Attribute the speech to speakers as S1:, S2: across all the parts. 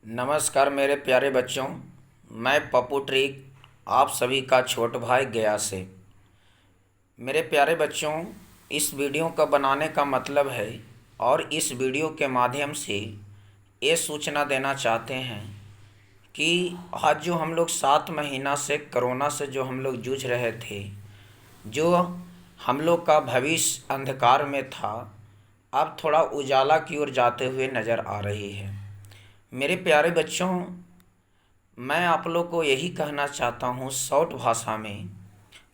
S1: नमस्कार मेरे प्यारे बच्चों। मैं पप्पू ट्रिक आप सभी का छोट भाई गया से। मेरे प्यारे बच्चों, इस वीडियो का बनाने का मतलब है और इस वीडियो के माध्यम से ये सूचना देना चाहते हैं कि आज जो हम लोग 7 महीना से कोरोना से जो हम लोग जूझ रहे थे, जो हम लोग का भविष्य अंधकार में था, अब थोड़ा उजाला की ओर जाते हुए नज़र आ रही है। मेरे प्यारे बच्चों, मैं आप लोग को यही कहना चाहता हूँ शॉर्ट भाषा में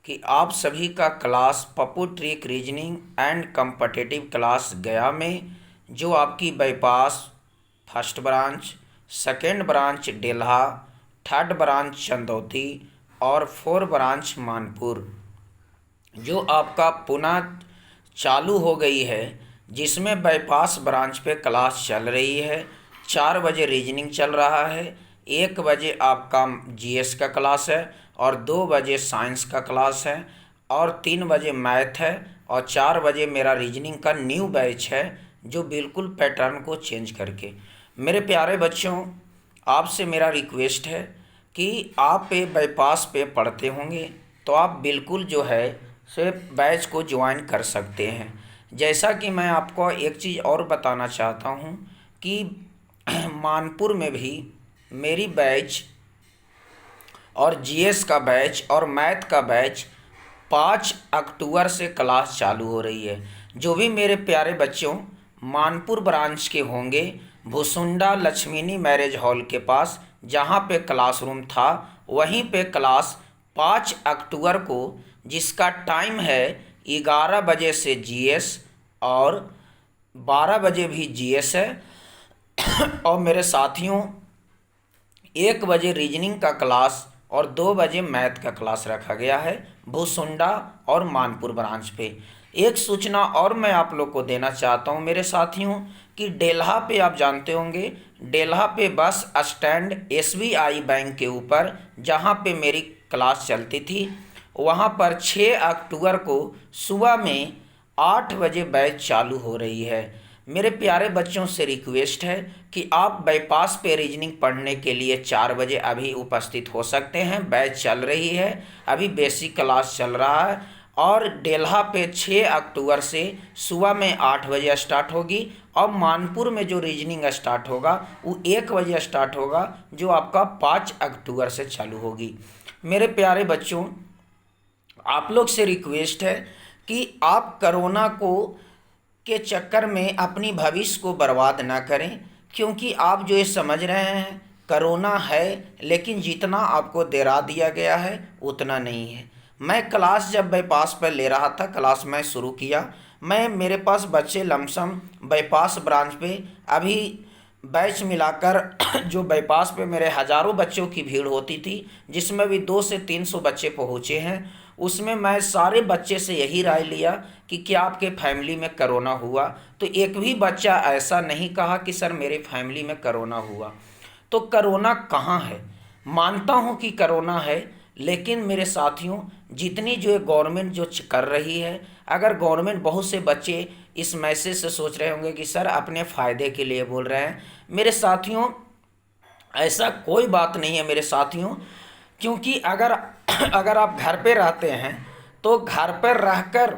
S1: कि आप सभी का class Pappu trick reasoning and competitive class Gaya में, जो आपकी bypass first branch, second branch Delha, third branch Chandauti और फोर ब्रांच मानपुर, जो आपका पुनः चालू हो गई है, जिसमें बाईपास ब्रांच पे क्लास चल रही है। 4 बजे रीजनिंग चल रहा है, 1 बजे आपका जीएस का क्लास है और 2 बजे साइंस का क्लास है और 3 बजे मैथ है और 4 बजे मेरा रीजनिंग का न्यू बैच है, जो बिल्कुल पैटर्न को चेंज करके। मेरे प्यारे बच्चों, आपसे मेरा रिक्वेस्ट है कि आप पे बाईपास पे पढ़ते होंगे तो आप बिल्कुल जो है से बैच को ज्वाइन कर सकते हैं। जैसा कि मैं आपको एक चीज़ और बताना चाहता हूँ कि मानपुर में भी मेरी बैच और जीएस का बैच और मैथ का बैच 5 अक्टूबर से क्लास चालू हो रही है। जो भी मेरे प्यारे बच्चों मानपुर ब्रांच के होंगे, भुसुंडा लक्ष्मीनी मैरिज हॉल के पास जहाँ पे क्लासरूम था, वहीं पे क्लास 5 अक्टूबर को, जिसका टाइम है 11 बजे से जीएस और 12 बजे भी जीएस है और मेरे साथियों 1 बजे रीजनिंग का क्लास और 2 बजे मैथ का क्लास रखा गया है भूसुंडा और मानपुर ब्रांच पे। एक सूचना और मैं आप लोग को देना चाहता हूँ मेरे साथियों कि डेल्हा पे आप जानते होंगे, डेल्हा पे बस स्टैंड एसबीआई बैंक के ऊपर जहाँ पे मेरी क्लास चलती थी, वहाँ पर 6 अक्टूबर को सुबह में 8 बजे बैच चालू हो रही है। मेरे प्यारे बच्चों से रिक्वेस्ट है कि आप बाईपास पे रीजनिंग पढ़ने के लिए 4 बजे अभी उपस्थित हो सकते हैं। बैच चल रही है, अभी बेसिक क्लास चल रहा है और डेल्हा पे 6 अक्टूबर से सुबह में 8 बजे स्टार्ट होगी और मानपुर में जो रीजनिंग स्टार्ट होगा वो 1 बजे स्टार्ट होगा, जो आपका 5 अक्टूबर से चालू होगी। मेरे प्यारे बच्चों, आप लोग से रिक्वेस्ट है कि आप कोरोना को के चक्कर में अपनी भविष्य को बर्बाद ना करें, क्योंकि आप जो ये समझ रहे हैं कोरोना है, लेकिन जितना आपको डरा दिया गया है उतना नहीं है। मैं क्लास जब बाईपास पर ले रहा था, क्लास मैं शुरू किया, मेरे पास बच्चे लमसम बाईपास ब्रांच पे अभी बैच मिलाकर जो बाईपास पे मेरे हज़ारों बच्चों की भीड़ होती थी, जिसमें भी 200 से 300 बच्चे पहुँचे हैं, उसमें मैं सारे बच्चे से यही राय लिया कि क्या आपके फैमिली में कोरोना हुआ, तो एक भी बच्चा ऐसा नहीं कहा कि सर मेरे फैमिली में कोरोना हुआ। तो कोरोना कहाँ है? मानता हूँ कि कोरोना है, लेकिन मेरे साथियों जितनी जो गवर्नमेंट जो कर रही है, अगर गवर्नमेंट, बहुत से बच्चे इस मैसेज से सोच रहे होंगे कि सर अपने फ़ायदे के लिए बोल रहे हैं। मेरे साथियों ऐसा कोई बात नहीं है मेरे साथियों, क्योंकि अगर अगर आप घर पे रहते हैं तो घर पर रहकर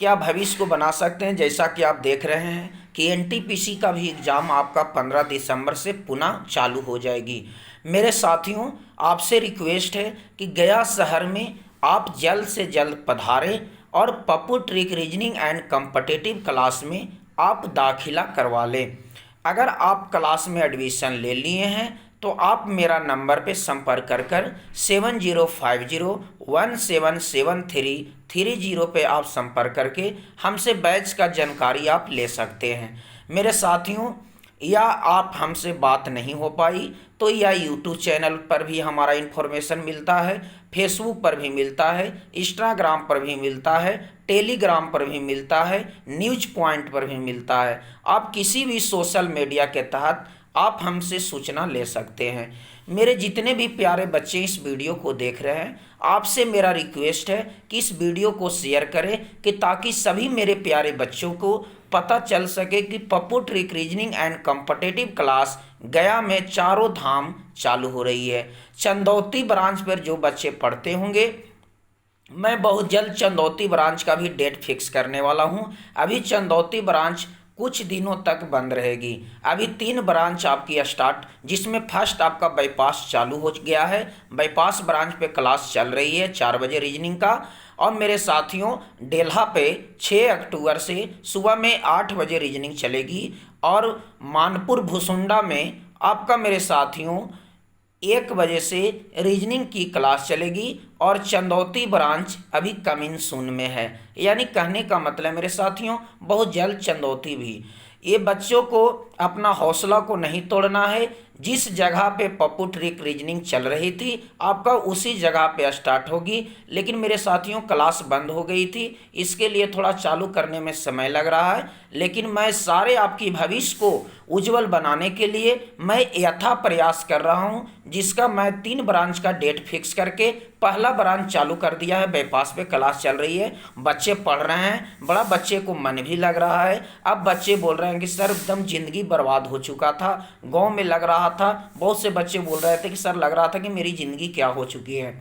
S1: क्या भविष्य को बना सकते हैं। जैसा कि आप देख रहे हैं कि एनटीपीसी का भी एग्ज़ाम आपका 15 दिसंबर से पुनः चालू हो जाएगी। मेरे साथियों, आपसे रिक्वेस्ट है कि गया शहर में आप जल्द से जल्द पधारें और Pappu trick reasoning and competitive class में आप दाखिला करवा लें। अगर आप क्लास में एडमिशन ले लिए हैं तो आप मेरा नंबर पे संपर्क कर 7050177330 पे आप संपर्क करके हमसे बैच का जानकारी आप ले सकते हैं। मेरे साथियों, या आप हमसे बात नहीं हो पाई तो या यूट्यूब चैनल पर भी हमारा इन्फॉर्मेशन मिलता है, फेसबुक पर भी मिलता है, इंस्टाग्राम पर भी मिलता है, टेलीग्राम पर भी मिलता है, न्यूज़ पॉइंट पर भी मिलता है। आप किसी भी सोशल मीडिया के तहत आप हमसे सूचना ले सकते हैं। मेरे जितने भी प्यारे बच्चे इस वीडियो को देख रहे हैं, आपसे मेरा रिक्वेस्ट है कि इस वीडियो को शेयर करें कि ताकि सभी मेरे प्यारे बच्चों को पता चल सके कि Pappu trick reasoning and competitive class Gaya में चारों धाम चालू हो रही है। चंदौती ब्रांच पर जो बच्चे पढ़ते होंगे, मैं बहुत जल्द चंदौती ब्रांच का भी डेट फिक्स करने वाला हूं। अभी चंदौती ब्रांच कुछ दिनों तक बंद रहेगी। अभी 3 ब्रांच आपकी स्टार्ट, जिसमें फर्स्ट आपका बाईपास चालू हो गया है। बाईपास ब्रांच पे क्लास चल रही है 4 बजे रीजनिंग का। और मेरे साथियों, डेल्हा पे 6 अक्टूबर से सुबह में 8 बजे रीजनिंग चलेगी। और मानपुर भुसुंडा में आपका मेरे साथियों 1 बजे से रीजनिंग की क्लास चलेगी। और चंदौती ब्रांच अभी कमिंग सून में है, यानी कहने का मतलब मेरे साथियों बहुत जल्द चंदौती भी। ये बच्चों को अपना हौसला को नहीं तोड़ना है। जिस जगह पे पप्पू ट्रिक रीजनिंग चल रही थी आपका उसी जगह पे स्टार्ट होगी। लेकिन मेरे साथियों क्लास बंद हो गई थी, इसके लिए थोड़ा चालू करने में समय लग रहा है। लेकिन मैं सारे आपकी भविष्य को उज्जवल बनाने के लिए मैं यथा प्रयास कर रहा हूं, जिसका मैं 3 ब्रांच का डेट फिक्स करके पहला ब्रांच चालू कर दिया है। बाईपास पे क्लास चल रही है, बच्चे पढ़ रहे हैं, बड़ा बच्चे को मन भी लग रहा है। अब बच्चे बोल रहे हैं कि सर एकदम ज़िंदगी बर्बाद हो चुका था, गांव में लग रहा था। बहुत से बच्चे बोल रहे थे कि सर लग रहा था कि मेरी ज़िंदगी क्या हो चुकी है,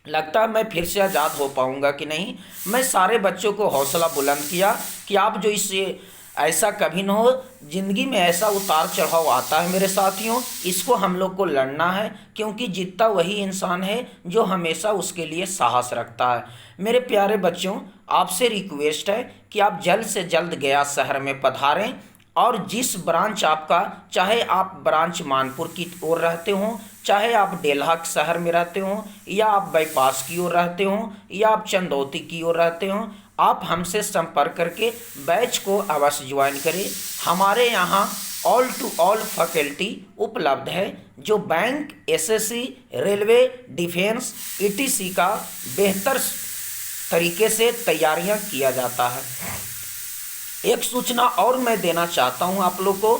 S1: लगता है मैं फिर से आज़ाद हो पाऊंगा कि नहीं। मैं सारे बच्चों को हौसला बुलंद किया कि आप जो इससे ऐसा कभी न हो, ज़िंदगी में ऐसा उतार चढ़ाव आता है मेरे साथियों, इसको हम लोग को लड़ना है। क्योंकि जीतता वही इंसान है जो हमेशा उसके लिए साहस रखता है। मेरे प्यारे बच्चों, आपसे रिक्वेस्ट है कि आप जल्द से जल्द गया शहर में पधारें। और जिस ब्रांच आपका, चाहे आप ब्रांच मानपुर की ओर रहते हों, चाहे आप डेल्हा शहर में रहते हों, या आप बाईपास की ओर रहते हों, या आप चंदौती की ओर रहते हों, आप हमसे संपर्क करके बैच को अवश्य ज्वाइन करें। हमारे यहाँ ऑल टू ऑल फैकल्टी उपलब्ध है, जो bank, SSC, railway, defence, etc का बेहतर तरीके से तैयारियां किया जाता है। एक सूचना और मैं देना चाहता हूं आप लोग को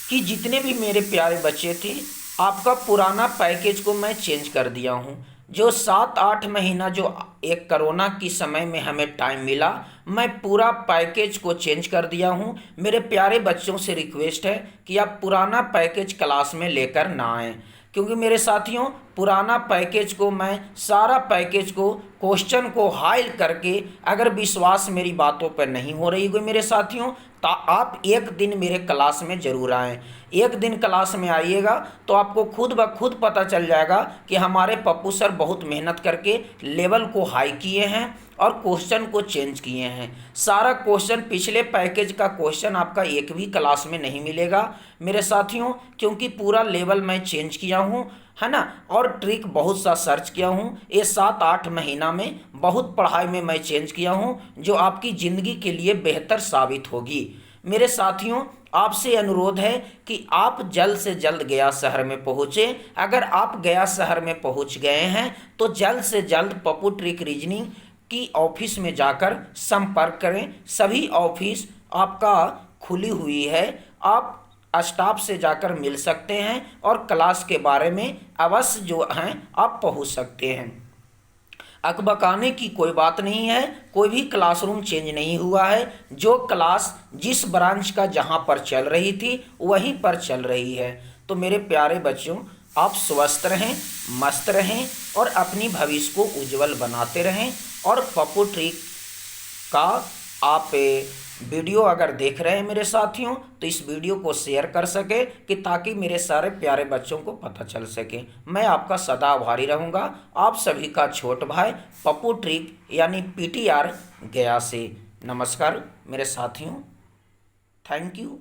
S1: कि जितने भी मेरे प्यारे बच्चे थे, आपका पुराना पैकेज को मैं चेंज कर दिया हूं। जो 7-8 महीना जो एक कोरोना की समय में हमें टाइम मिला, मैं पूरा पैकेज को चेंज कर दिया हूं। मेरे प्यारे बच्चों से रिक्वेस्ट है कि आप पुराना पैकेज क्लास में लेकर ना आएँ। क्योंकि मेरे साथियों पुराना पैकेज को मैं सारा पैकेज को क्वेश्चन को हाइल करके, अगर विश्वास मेरी बातों पर नहीं हो रही कोई मेरे साथियों, तो आप एक दिन मेरे क्लास में ज़रूर आएँ। एक दिन क्लास में आइएगा तो आपको खुद ब खुद पता चल जाएगा कि हमारे पप्पू सर बहुत मेहनत करके लेवल को हाई किए हैं और क्वेश्चन को चेंज किए हैं। सारा क्वेश्चन, पिछले पैकेज का क्वेश्चन आपका एक भी क्लास में नहीं मिलेगा मेरे साथियों, क्योंकि पूरा लेवल मैं चेंज किया हूँ, है ना। और ट्रिक बहुत सा सर्च किया हूँ। ये 7-8 महीना में बहुत पढ़ाई में मैं चेंज किया हूँ, जो आपकी ज़िंदगी के लिए बेहतर साबित होगी। मेरे साथियों, आपसे अनुरोध है कि आप जल्द से जल्द गया शहर में पहुँचें। अगर आप गया शहर में पहुँच गए हैं तो जल्द से जल्द पप्पू ट्रिक रीजनिंग की ऑफिस में जाकर संपर्क करें। सभी ऑफिस आपका खुली हुई है, आप स्टाफ से जाकर मिल सकते हैं और क्लास के बारे में अवश्य जो हैं आप पहुंच सकते हैं। अकबकाने की कोई बात नहीं है, कोई भी क्लासरूम चेंज नहीं हुआ है। जो क्लास जिस ब्रांच का जहां पर चल रही थी वहीं पर चल रही है। तो मेरे प्यारे बच्चों, आप स्वस्थ रहें, मस्त रहें और अपनी भविष्य को उज्जवल बनाते रहें। और पप्पू ट्रिक का आप वीडियो अगर देख रहे हैं मेरे साथियों, तो इस वीडियो को शेयर कर सके कि ताकि मेरे सारे प्यारे बच्चों को पता चल सके। मैं आपका सदा आभारी रहूँगा। आप सभी का छोट भाई पप्पू ट्रिक यानी पीटीआर गया से। नमस्कार मेरे साथियों, थैंक यू।